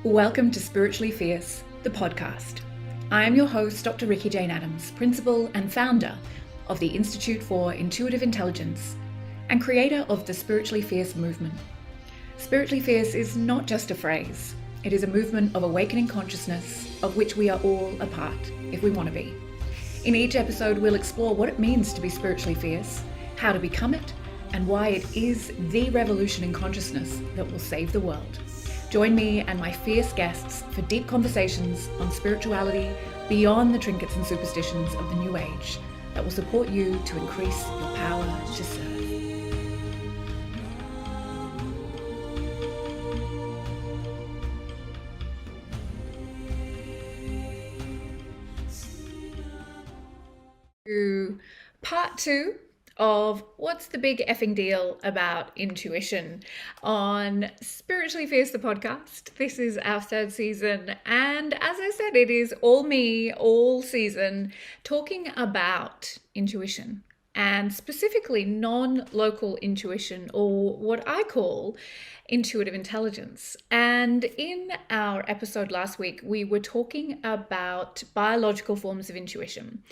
Welcome to Spiritually Fierce, the podcast. I am your host, Dr. Ricci-Jane Adams, principal and founder of the Institute for Intuitive Intelligence and creator of the Spiritually Fierce movement. Spiritually Fierce is not just a phrase. It is a movement of awakening consciousness of which we are all a part, if we want to be. In each episode, we'll explore what it means to be spiritually fierce, how to become it, and why it is the revolution in consciousness that will save the world. Join me and my fierce guests for deep conversations on spirituality beyond the trinkets and superstitions of the New Age that will support you to increase your power to serve. Part 2 of what's the big effing deal about intuition on Spiritually Fierce, the podcast. This is our 3rd season, and as I said, it is all me, all season, talking about intuition, and specifically non-local intuition, or what I call intuitive intelligence. And in our episode last week, we were talking about biological forms of intuition,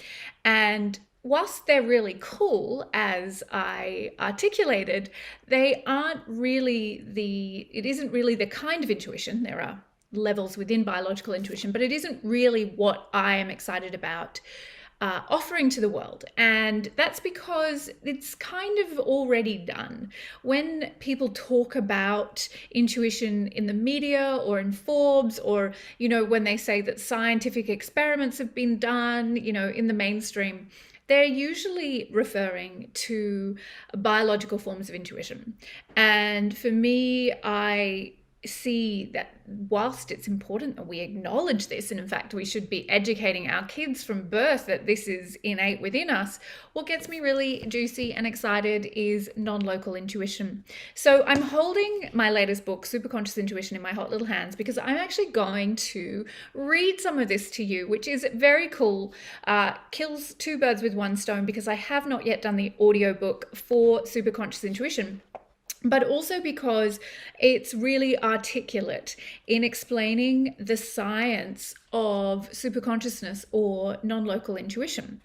and whilst they're really cool, as I articulated, they aren't really it isn't really the kind of intuition. There are levels within biological intuition, but it isn't really what I am excited about offering to the world. And that's because it's kind of already done. When people talk about intuition in the media or in Forbes, or, when they say that scientific experiments have been done, in the mainstream, they're usually referring to biological forms of intuition. And for me, I see that whilst it's important that we acknowledge this, and in fact we should be educating our kids from birth that this is innate within us, what gets me really juicy and excited is non-local intuition. So I'm holding my latest book, Superconscious Intuition, in my hot little hands because I'm actually going to read some of this to you, which is very cool. Kills 2 birds with 1 stone, because I have not yet done the audiobook for Superconscious Intuition, but also because it's really articulate in explaining the science of superconsciousness or non-local intuition.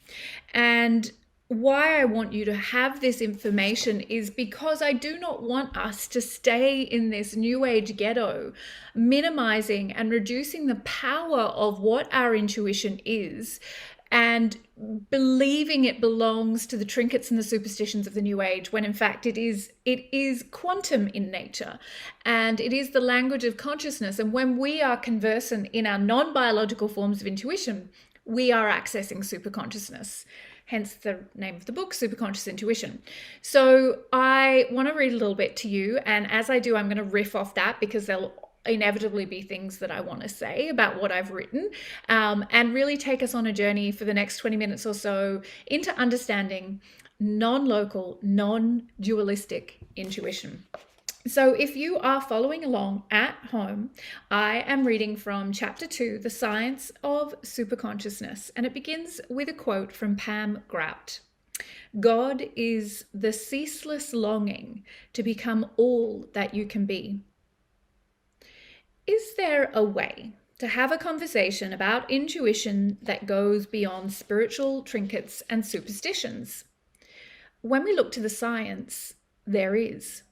And why I want you to have this information is because I do not want us to stay in this New Age ghetto, minimizing and reducing the power of what our intuition is, and believing it belongs to the trinkets and the superstitions of the New Age, when in fact it is quantum in nature, and it is the language of consciousness. And when we are conversant in our non-biological forms of intuition, we are accessing superconsciousness. Hence the name of the book, Superconscious Intuition. So I want to read a little bit to you, and as I do, I'm going to riff off that because there'll inevitably be things that I want to say about what I've written, and really take us on a journey for the next 20 minutes or so into understanding non-local, non-dualistic intuition. So if you are following along at home, I am reading from Chapter 2, The Science of Superconsciousness, and it begins with a quote from Pam Grout. God is the ceaseless longing to become all that you can be. Is there a way to have a conversation about intuition that goes beyond spiritual trinkets and superstitions? When we look to the science, there is.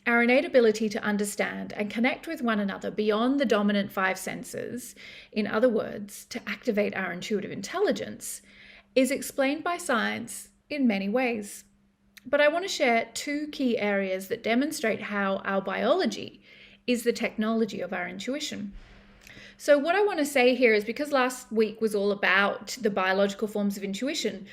Our innate ability to understand and connect with one another beyond the dominant 5 senses, in other words, to activate our intuitive intelligence, is explained by science in many ways. But I want to share 2 key areas that demonstrate how our biology is the technology of our intuition. So what I want to say here is, because last week was all about the biological forms of intuition,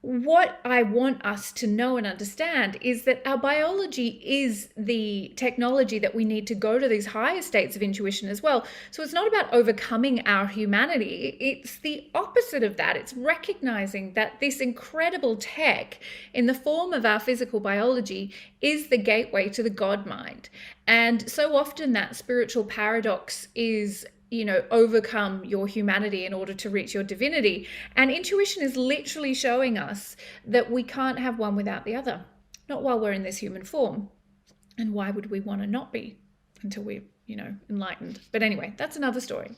what I want us to know and understand is that our biology is the technology that we need to go to these higher states of intuition as well. So it's not about overcoming our humanity. It's the opposite of that. It's recognizing that this incredible tech in the form of our physical biology is the gateway to the God mind. And so often that spiritual paradox is overcome your humanity in order to reach your divinity. And intuition is literally showing us that we can't have one without the other, not while we're in this human form. And why would we want to not be? until we're, enlightened. But anyway, that's another story.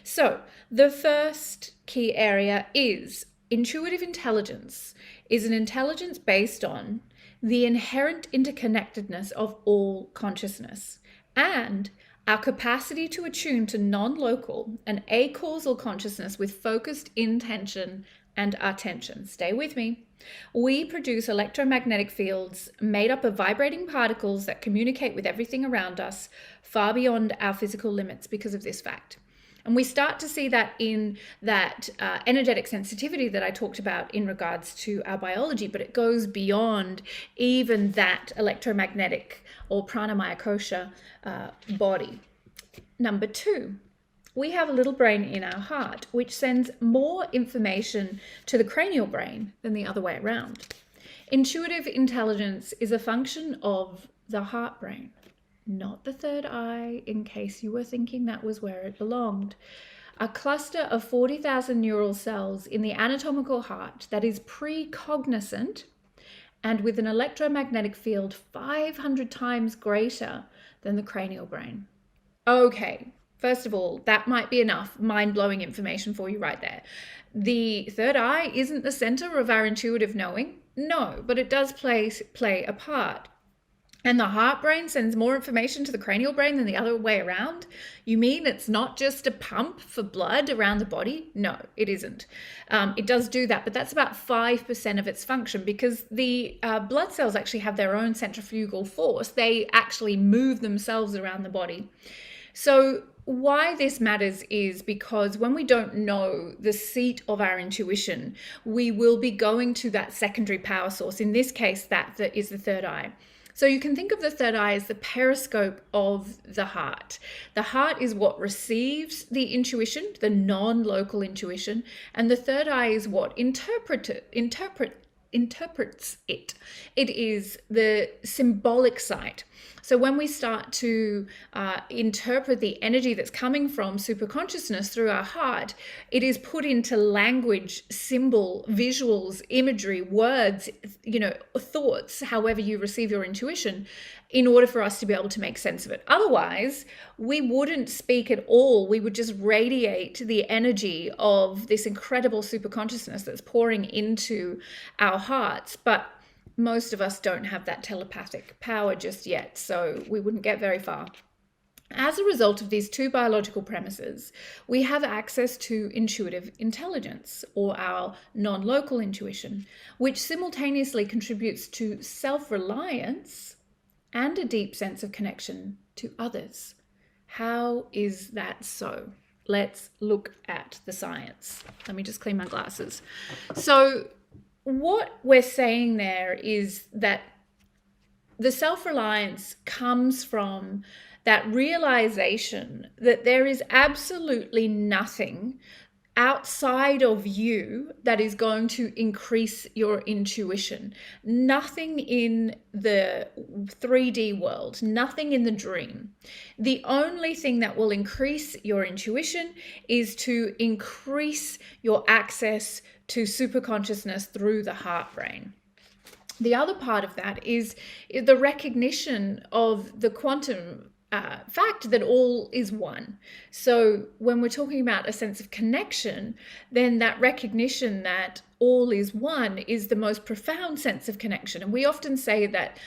So the first key area is intuitive intelligence is an intelligence based on the inherent interconnectedness of all consciousness and our capacity to attune to non-local and acausal consciousness with focused intention and attention. Stay with me. We produce electromagnetic fields made up of vibrating particles that communicate with everything around us far beyond our physical limits because of this fact. And we start to see that in that energetic sensitivity that I talked about in regards to our biology, but it goes beyond even that electromagnetic or pranamaya kosha body. Number 2, we have a little brain in our heart, which sends more information to the cranial brain than the other way around. Intuitive intelligence is a function of the heart brain, not the third eye, in case you were thinking that was where it belonged. A cluster of 40,000 neural cells in the anatomical heart that is precognizant and with an electromagnetic field 500 times greater than the cranial brain. Okay. First of all, that might be enough mind-blowing information for you right there. The third eye isn't the center of our intuitive knowing. No, but it does play a part. And the heart brain sends more information to the cranial brain than the other way around? You mean it's not just a pump for blood around the body? No, it isn't. It does do that, but that's about 5% of its function because the blood cells actually have their own centrifugal force. They actually move themselves around the body. So why this matters is because when we don't know the seat of our intuition, we will be going to that secondary power source. In this case, that is the third eye. So you can think of the third eye as the periscope of the heart. The heart is what receives the intuition, the non-local intuition, and the third eye is what interprets it. It is the symbolic sight. So when we start to interpret the energy that's coming from superconsciousness through our heart, it is put into language, symbol, visuals, imagery, words, thoughts, however you receive your intuition, in order for us to be able to make sense of it. Otherwise, we wouldn't speak at all. We would just radiate the energy of this incredible superconsciousness that's pouring into our hearts. But most of us don't have that telepathic power just yet, so we wouldn't get very far. As a result of these two biological premises, we have access to intuitive intelligence, or our non-local intuition, which simultaneously contributes to self-reliance and a deep sense of connection to others. How is that so? Let's look at the science. Let me just clean my glasses. So what we're saying there is that the self-reliance comes from that realization that there is absolutely nothing outside of you that is going to increase your intuition. Nothing in the 3D world, nothing in the dream. The only thing that will increase your intuition is to increase your access to superconsciousness through the heart brain. The other part of that is the recognition of the quantum fact that all is one. So when we're talking about a sense of connection, then that recognition that all is one is the most profound sense of connection. And we often say that,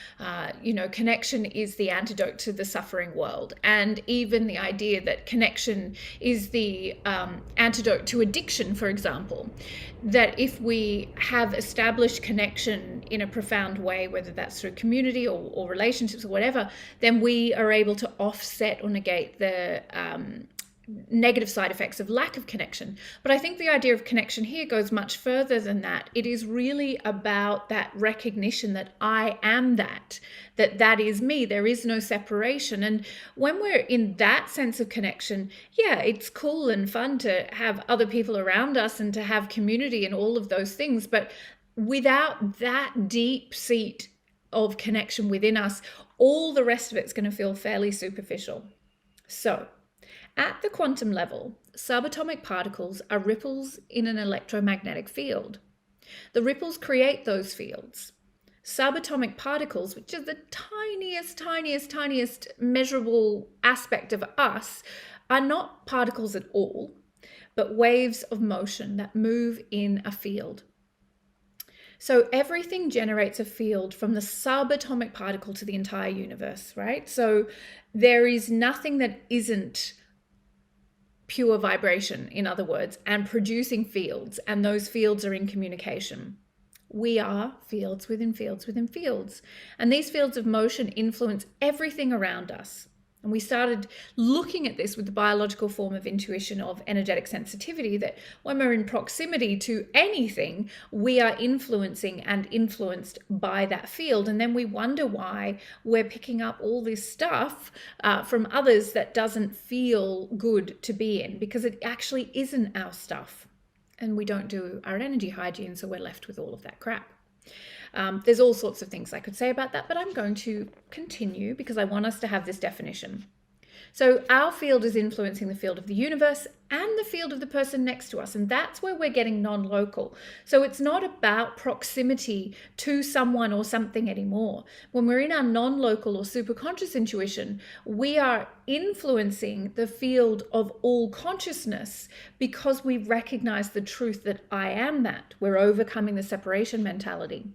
connection is the antidote to the suffering world. And even the idea that connection is the antidote to addiction, for example, that if we have established connection in a profound way, whether that's through community or relationships or whatever, then we are able to offset or negate the negative side effects of lack of connection. But I think the idea of connection here goes much further than that. It is really about that recognition that I am that is me. There is no separation. And when we're in that sense of connection, yeah, it's cool and fun to have other people around us and to have community and all of those things. But without that deep seat of connection within us, all the rest of it's going to feel fairly superficial. So, at the quantum level, subatomic particles are ripples in an electromagnetic field. The ripples create those fields. Subatomic particles, which are the tiniest measurable aspect of us, are not particles at all, but waves of motion that move in a field. So everything generates a field from the subatomic particle to the entire universe, right? So there is nothing that isn't pure vibration, in other words, and producing fields, and those fields are in communication. We are fields within fields within fields, and these fields of motion influence everything around us. And we started looking at this with the biological form of intuition of energetic sensitivity, that when we're in proximity to anything, we are influencing and influenced by that field. And then we wonder why we're picking up all this stuff from others that doesn't feel good to be in, because it actually isn't our stuff. And we don't do our energy hygiene, so we're left with all of that crap. There's all sorts of things I could say about that, but I'm going to continue because I want us to have this definition. So our field is influencing the field of the universe and the field of the person next to us, and that's where we're getting non-local. So it's not about proximity to someone or something anymore. When we're in our non-local or superconscious intuition, we are influencing the field of all consciousness because we recognize the truth that I am that. We're overcoming the separation mentality.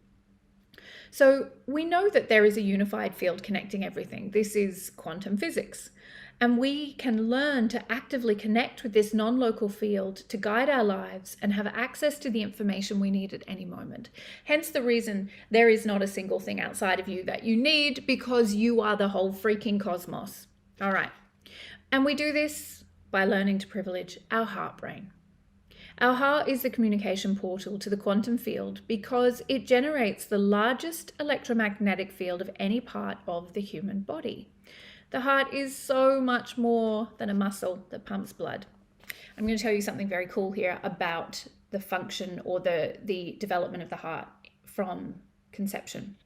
So we know that there is a unified field connecting everything. This is quantum physics. And we can learn to actively connect with this non-local field to guide our lives and have access to the information we need at any moment. Hence the reason there is not a single thing outside of you that you need, because you are the whole freaking cosmos. All right. And we do this by learning to privilege our heart brain. Our heart is the communication portal to the quantum field because it generates the largest electromagnetic field of any part of the human body. The heart is so much more than a muscle that pumps blood. I'm going to tell you something very cool here about the function or the development of the heart from conception.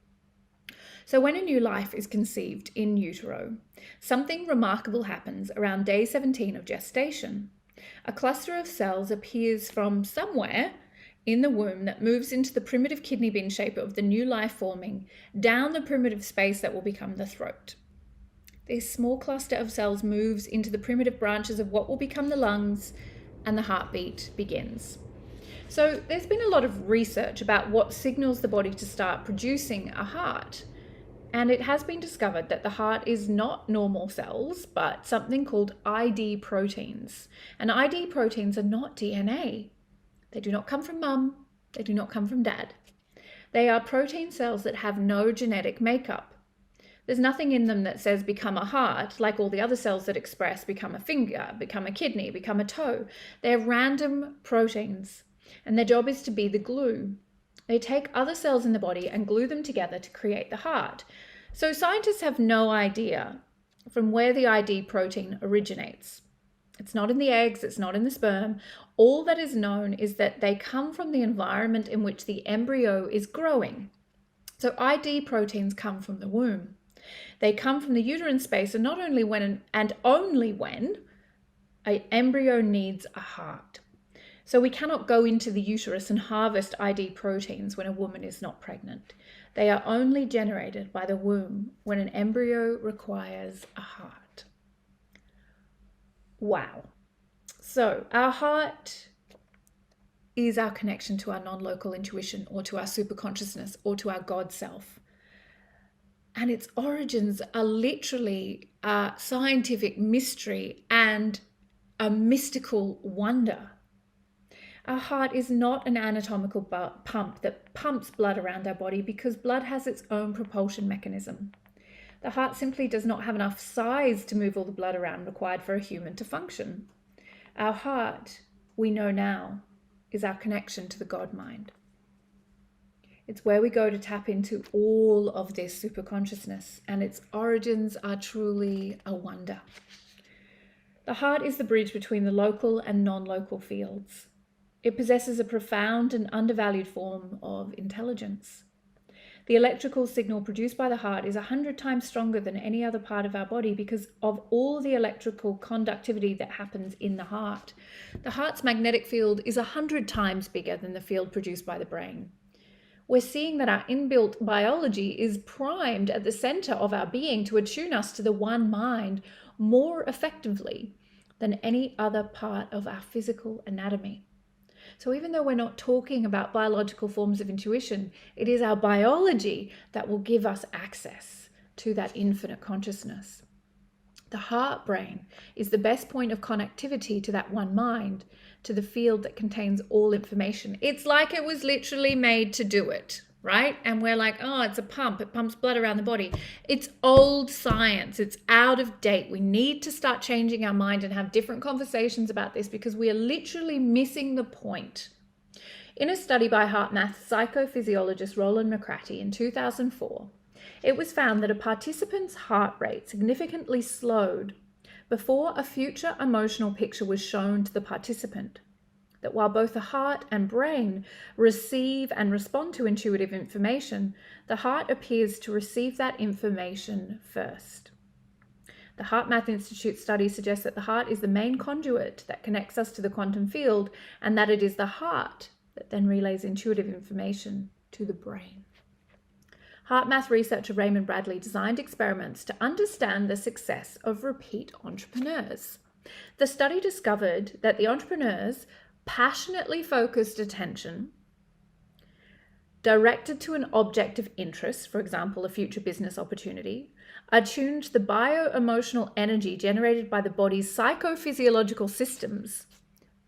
So when a new life is conceived in utero, something remarkable happens around day 17 of gestation. A cluster of cells appears from somewhere in the womb that moves into the primitive kidney bean shape of the new life forming down the primitive space that will become the throat. This small cluster of cells moves into the primitive branches of what will become the lungs, and the heartbeat begins. So there's been a lot of research about what signals the body to start producing a heart. And it has been discovered that the heart is not normal cells, but something called ID proteins. And ID proteins are not DNA. They do not come from mum. They do not come from dad. They are protein cells that have no genetic makeup. There's nothing in them that says become a heart, like all the other cells that express become a finger, become a kidney, become a toe. They're random proteins, and their job is to be the glue. They take other cells in the body and glue them together to create the heart. So scientists have no idea from where the ID protein originates. It's not in the eggs, it's not in the sperm. All that is known is that they come from the environment in which the embryo is growing. So ID proteins come from the womb. They come from the uterine space, and not only when and only when an embryo needs a heart. So we cannot go into the uterus and harvest ID proteins when a woman is not pregnant. They are only generated by the womb when an embryo requires a heart. Wow. So our heart is our connection to our non-local intuition, or to our superconsciousness, or to our God self. And its origins are literally a scientific mystery and a mystical wonder. Our heart is not an anatomical pump that pumps blood around our body, because blood has its own propulsion mechanism. The heart simply does not have enough size to move all the blood around required for a human to function. Our heart, we know now, is our connection to the God mind. It's where we go to tap into all of this superconsciousness, and its origins are truly a wonder. The heart is the bridge between the local and non-local fields. It possesses a profound and undervalued form of intelligence. The electrical signal produced by the heart is 100 times stronger than any other part of our body because of all the electrical conductivity that happens in the heart. The heart's magnetic field is 100 times bigger than the field produced by the brain. we're seeing that our inbuilt biology is primed at the center of our being to attune us to the one mind more effectively than any other part of our physical anatomy. So even though we're not talking about biological forms of intuition, it is our biology that will give us access to that infinite consciousness. The heart brain is the best point of connectivity to that one mind, to the field that contains all information. It's like it was literally made to do it, right? And we're like, oh, it's a pump. It pumps blood around the body. It's old science. It's out of date. We need to start changing our mind and have different conversations about this because we are literally missing the point. In a study by HeartMath psychophysiologist Roland McCratty in 2004, it was found that a participant's heart rate significantly slowed before a future emotional picture was shown to the participant. That while both the heart and brain receive and respond to intuitive information, the heart appears to receive that information first. The HeartMath Institute study suggests that the heart is the main conduit that connects us to the quantum field, and that it is the heart that then relays intuitive information to the brain. HeartMath researcher Raymond Bradley designed experiments to understand the success of repeat entrepreneurs. The study discovered that the entrepreneurs' passionately focused attention, directed to an object of interest, for example, a future business opportunity, attuned the bio-emotional energy generated by the body's psychophysiological systems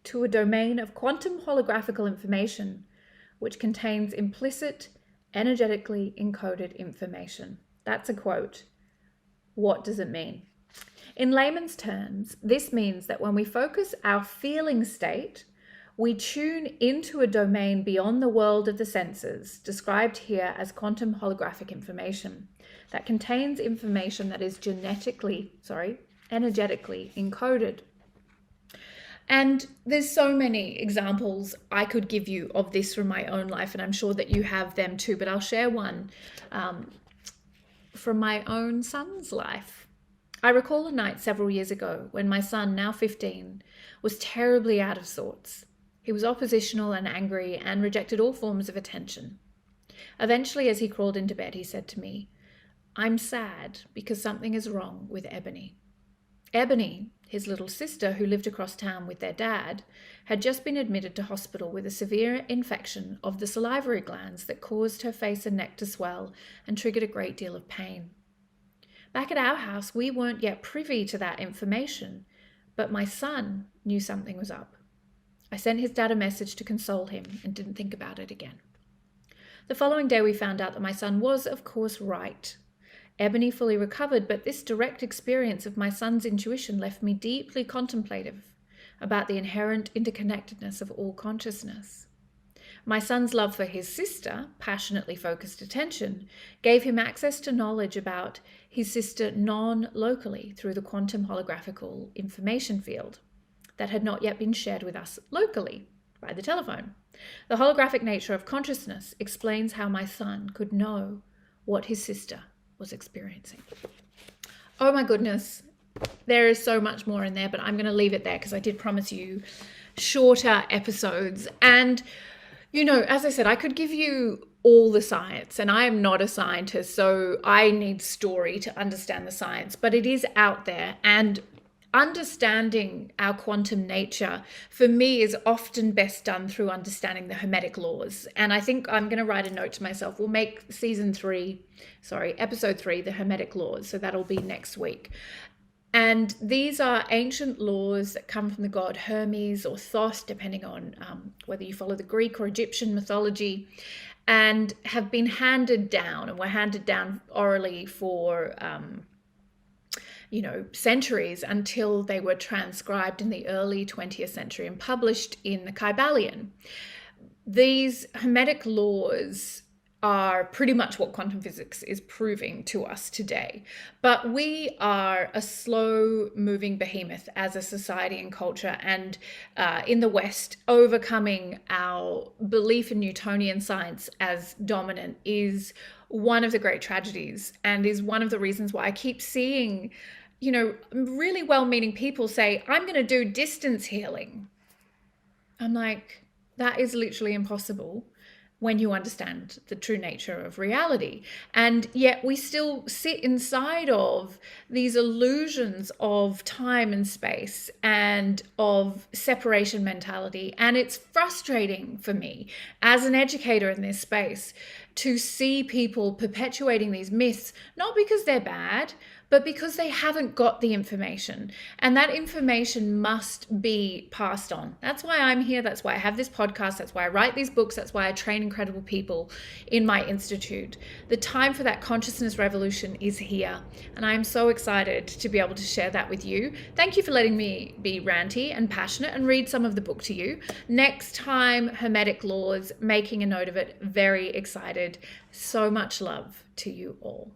to a domain of quantum holographical information, which contains implicit energetically encoded information. That's a quote. What does it mean? In layman's terms, this means that when we focus our feeling state, we tune into a domain beyond the world of the senses, described here as quantum holographic information, that contains information that is energetically encoded. And there's so many examples I could give you of this from my own life, and I'm sure that you have them too, but I'll share one from my own son's life. I recall a night several years ago when my son, now 15, was terribly out of sorts. He was oppositional and angry and rejected all forms of attention. Eventually, as he crawled into bed, he said to me, "I'm sad because something is wrong with Ebony." Ebony, his little sister who lived across town with their dad, had just been admitted to hospital with a severe infection of the salivary glands that caused her face and neck to swell and triggered a great deal of pain. Back at our house, we weren't yet privy to that information, but my son knew something was up. I sent his dad a message to console him and didn't think about it again. The following day, we found out that my son was, of course, right. Ebony fully recovered, but this direct experience of my son's intuition left me deeply contemplative about the inherent interconnectedness of all consciousness. My son's love for his sister, passionately focused attention, gave him access to knowledge about his sister non-locally through the quantum holographical information field that had not yet been shared with us locally by the telephone. The holographic nature of consciousness explains how my son could know what his sister was experiencing. Oh my goodness, there is so much more in there, but I'm going to leave it there because I did promise you shorter episodes. And, you know, as I said, I could give you all the science, and I am not a scientist, so I need story to understand the science, but it is out there. And understanding our quantum nature, for me, is often best done through understanding the Hermetic laws. And I think I'm going to write a note to myself. We'll make episode 3, the Hermetic laws. So that'll be next week. And these are ancient laws that come from the god Hermes or Thoth, depending on whether you follow the Greek or Egyptian mythology, and have been handed down, and were handed down orally for centuries until they were transcribed in the early 20th century and published in the Kybalion. These Hermetic laws are pretty much what quantum physics is proving to us today. But we are a slow-moving behemoth as a society and culture, and in the West, overcoming our belief in Newtonian science as dominant is one of the great tragedies, and is one of the reasons why I keep seeing, really well-meaning people say, "I'm going to do distance healing." I'm like, that is literally impossible. when you understand the true nature of reality. And yet we still sit inside of these illusions of time and space and of separation mentality. And it's frustrating for me as an educator in this space to see people perpetuating these myths, not because they're bad, but because they haven't got the information. And that information must be passed on. That's why I'm here. That's why I have this podcast. That's why I write these books. That's why I train incredible people in my institute. The time for that consciousness revolution is here. And I'm so excited to be able to share that with you. Thank you for letting me be ranty and passionate and read some of the book to you. Next time, Hermetic Laws, making a note of it. Very excited. So much love to you all.